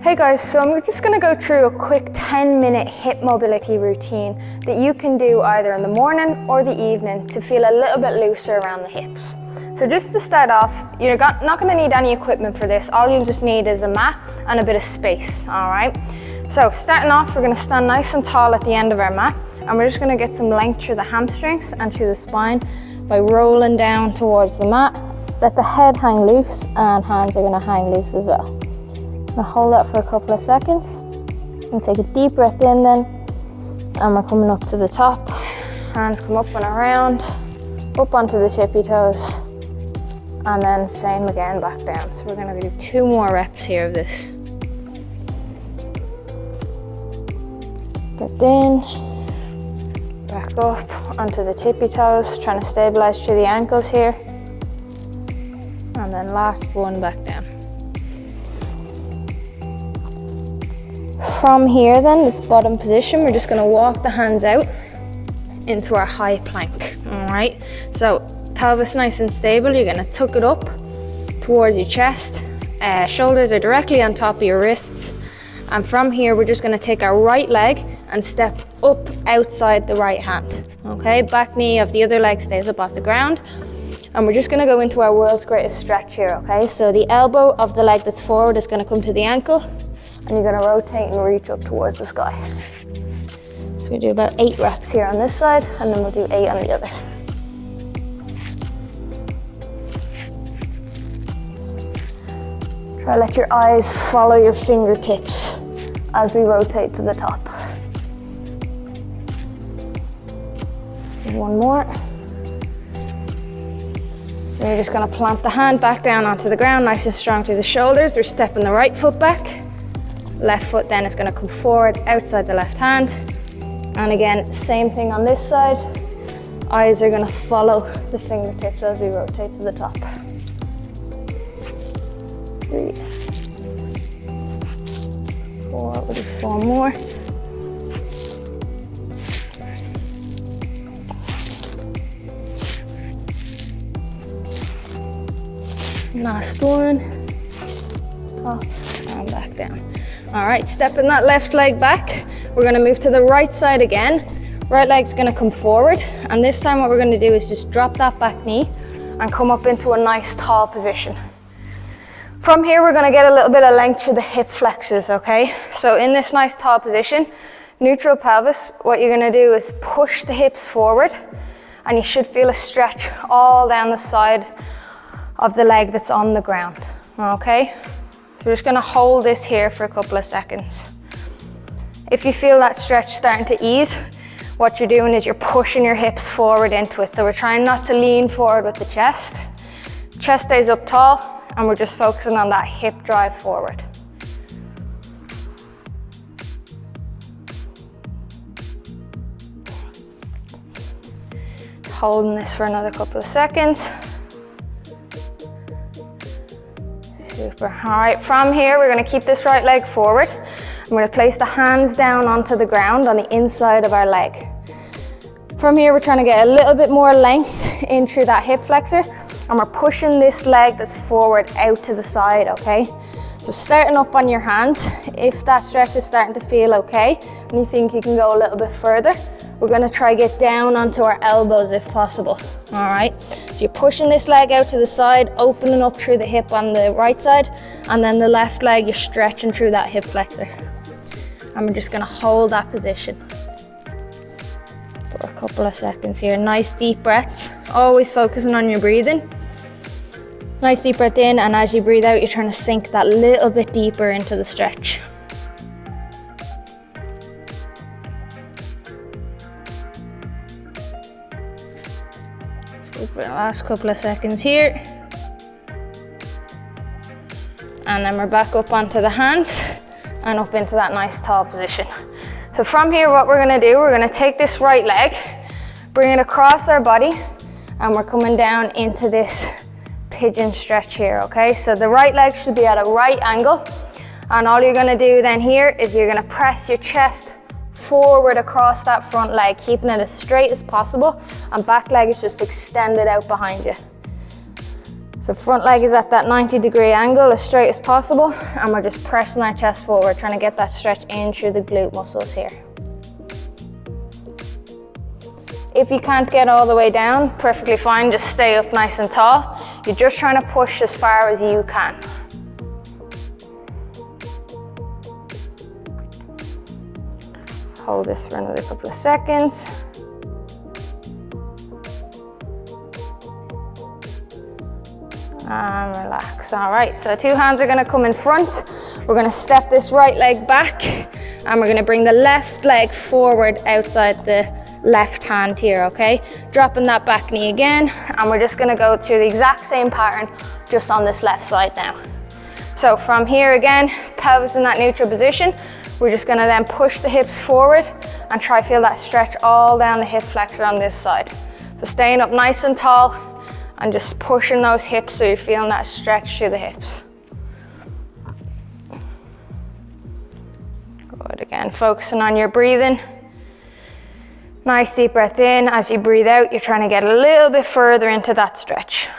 Hey guys, so I'm just going to go through a quick 10-minute hip mobility routine that you can do either in the morning or the evening to feel a little bit looser around the hips. So just to start off, you're not going to need any equipment for this. All you just need is a mat and a bit of space, all right? So starting off, we're going to stand nice and tall at the end of our mat, and we're just going to get some length through the hamstrings and through the spine by rolling down towards the mat. Let the head hang loose and hands are going to hang loose as well. Now hold that for a couple of seconds and take a deep breath in then, and we're coming up to the top. Hands come up and around, up onto the tippy toes, and then same again back down. So we're going to do 2 more reps here of this. Breath in, back up onto the tippy toes, trying to stabilize through the ankles here, and then last one back down. From here then, this bottom position, we're just going to walk the hands out into our high plank, all right? So pelvis nice and stable, you're going to tuck it up towards your chest, shoulders are directly on top of your wrists, and from here we're just going to take our right leg and step up outside the right hand, okay? Back knee of the other leg stays up off the ground, and we're just going to go into our world's greatest stretch here, okay? So the elbow of the leg that's forward is going to come to the ankle, and you're going to rotate and reach up towards the sky. So we do about 8 reps here on this side, and then we'll do 8 on the other. Try to let your eyes follow your fingertips as we rotate to the top. One more. And you're just going to plant the hand back down onto the ground, nice and strong through the shoulders. We're stepping the right foot back. Left foot then is going to come forward outside the left hand. And again, same thing on this side. Eyes are going to follow the fingertips as we rotate to the top. 3, 4, we'll do 4 more. Last one. Up and back down. All right, stepping that left leg back. We're going to move to the right side again. Right leg's going to come forward, and this time what we're going to do is just drop that back knee and come up into a nice tall position. From here, we're going to get a little bit of length through the hip flexors, okay? So in this nice tall position, neutral pelvis, what you're going to do is push the hips forward, and you should feel a stretch all down the side of the leg that's on the ground, okay? We're just going to hold this here for a couple of seconds. If you feel that stretch starting to ease, what you're doing is you're pushing your hips forward into it. So we're trying not to lean forward with the chest. Chest stays up tall, and we're just focusing on that hip drive forward. Holding this for another couple of seconds. Super. All right, from here, we're going to keep this right leg forward. I'm going to place the hands down onto the ground on the inside of our leg. From here, we're trying to get a little bit more length in through that hip flexor, and we're pushing this leg that's forward out to the side, okay? So starting up on your hands, if that stretch is starting to feel okay, and you think you can go a little bit further, we're going to try to get down onto our elbows if possible, all right? So you're pushing this leg out to the side, opening up through the hip on the right side, and then the left leg, you're stretching through that hip flexor. And we're just going to hold that position for a couple of seconds here. Nice deep breaths, always focusing on your breathing. Nice deep breath in, and as you breathe out, you're trying to sink that little bit deeper into the stretch. Super, last couple of seconds here. And then we're back up onto the hands and up into that nice tall position. So from here, what we're gonna do, we're gonna take this right leg, bring it across our body, and we're coming down into this pigeon stretch here, okay? So the right leg should be at a right angle, and all you're gonna do then here is you're gonna press your chest forward across that front leg, keeping it as straight as possible, and back leg is just extended out behind you. So front leg is at that 90-degree angle, as straight as possible, and we're just pressing our chest forward, trying to get that stretch in through the glute muscles here. If you can't get all the way down, perfectly fine, just stay up nice and tall. You're just trying to push as far as you can. Hold this for another couple of seconds. And relax. All right, so 2 hands are gonna come in front. We're gonna step this right leg back, and we're gonna bring the left leg forward outside the left hand here, okay? Dropping that back knee again, and we're just gonna go through the exact same pattern, just on this left side now. So from here again, pelvis in that neutral position, we're just gonna then push the hips forward and try feel that stretch all down the hip flexor on this side. So staying up nice and tall and just pushing those hips so you're feeling that stretch through the hips. Good, again, focusing on your breathing. Nice deep breath in. As you breathe out, you're trying to get a little bit further into that stretch.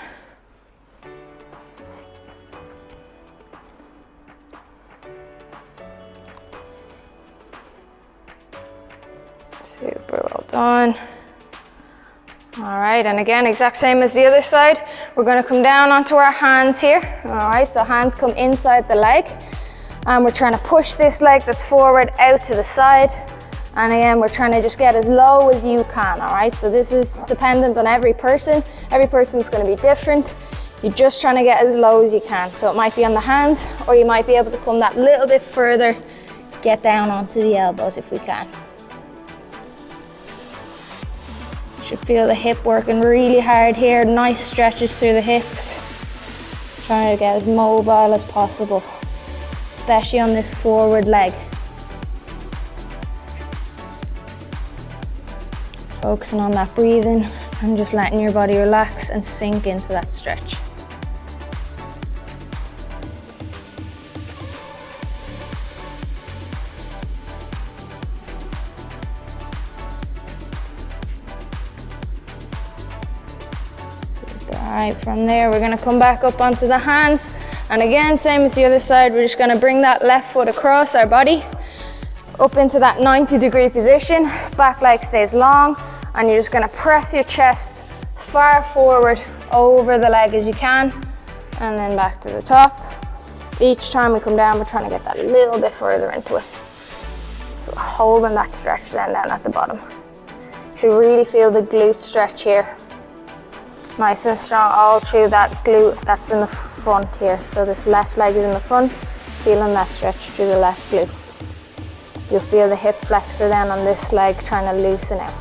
Super well done. All right, and again, exact same as the other side. We're gonna come down onto our hands here. All right, so hands come inside the leg. And we're trying to push this leg that's forward out to the side. And again, we're trying to just get as low as you can, all right? So this is dependent on every person. Every person's gonna be different. You're just trying to get as low as you can. So it might be on the hands, or you might be able to come that little bit further, get down onto the elbows if we can. You should feel the hip working really hard here. Nice stretches through the hips. Trying to get as mobile as possible, especially on this forward leg. Focusing on that breathing and just letting your body relax and sink into that stretch. Super. All right, from there we're gonna come back up onto the hands. And again, same as the other side, we're just gonna bring that left foot across our body, up into that 90-degree position. Back leg stays long, and you're just gonna press your chest as far forward over the leg as you can, and then back to the top. Each time we come down, we're trying to get that a little bit further into it. So holding that stretch then down at the bottom. You should really feel the glute stretch here. Nice and strong all through that glute that's in the front here. So this left leg is in the front, feeling that stretch through the left glute. You'll feel the hip flexor then on this leg trying to loosen out.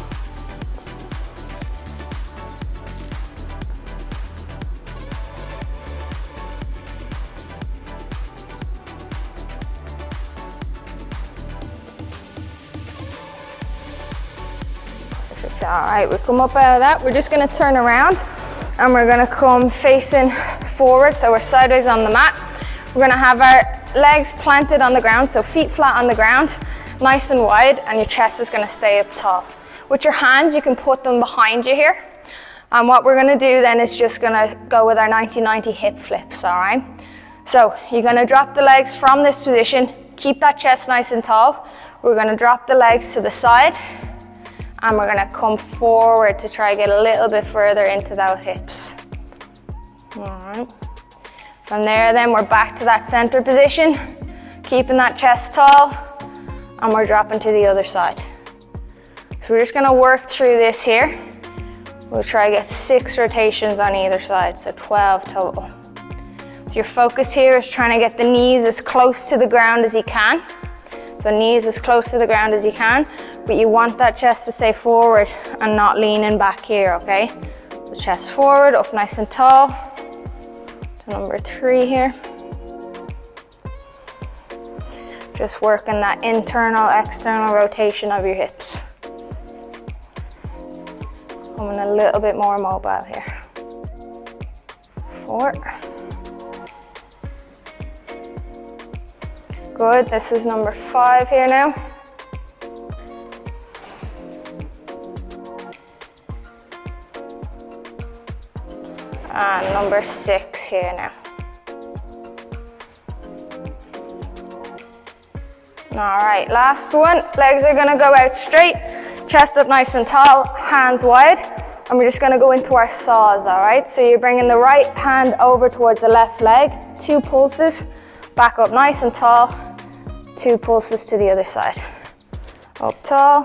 All right, we come up out of that. We're just gonna turn around and we're gonna come facing forward. So we're sideways on the mat. We're gonna have our legs planted on the ground, so feet flat on the ground, nice and wide, and your chest is gonna stay up tall. With your hands, you can put them behind you here. And what we're gonna do then is just gonna go with our 90-90 hip flips, all right? So you're gonna drop the legs from this position, keep that chest nice and tall. We're gonna drop the legs to the side, and we're gonna come forward to try to get a little bit further into those hips. All right. From there then, we're back to that center position, keeping that chest tall, and we're dropping to the other side. So we're just gonna work through this here. We'll try to get 6 rotations on either side, so 12 total. So your focus here is trying to get the knees as close to the ground as you can. So knees as close to the ground as you can, but you want that chest to stay forward and not leaning back here, okay? So chest forward, up nice and tall. To number 3 here. Just working that internal, external rotation of your hips. Coming a little bit more mobile here. 4. Good, this is number 5 here now. And number 6 here now. All right, last one. Legs are gonna go out straight, chest up nice and tall, hands wide, and we're just gonna go into our saws, all right? So you're bringing the right hand over towards the left leg, 2 pulses, back up nice and tall, 2 pulses to the other side. Up tall.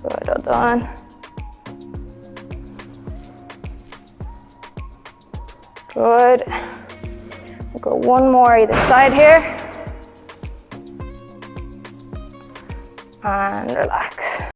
Good, well done. Good. We'll go one more either side here. And relax.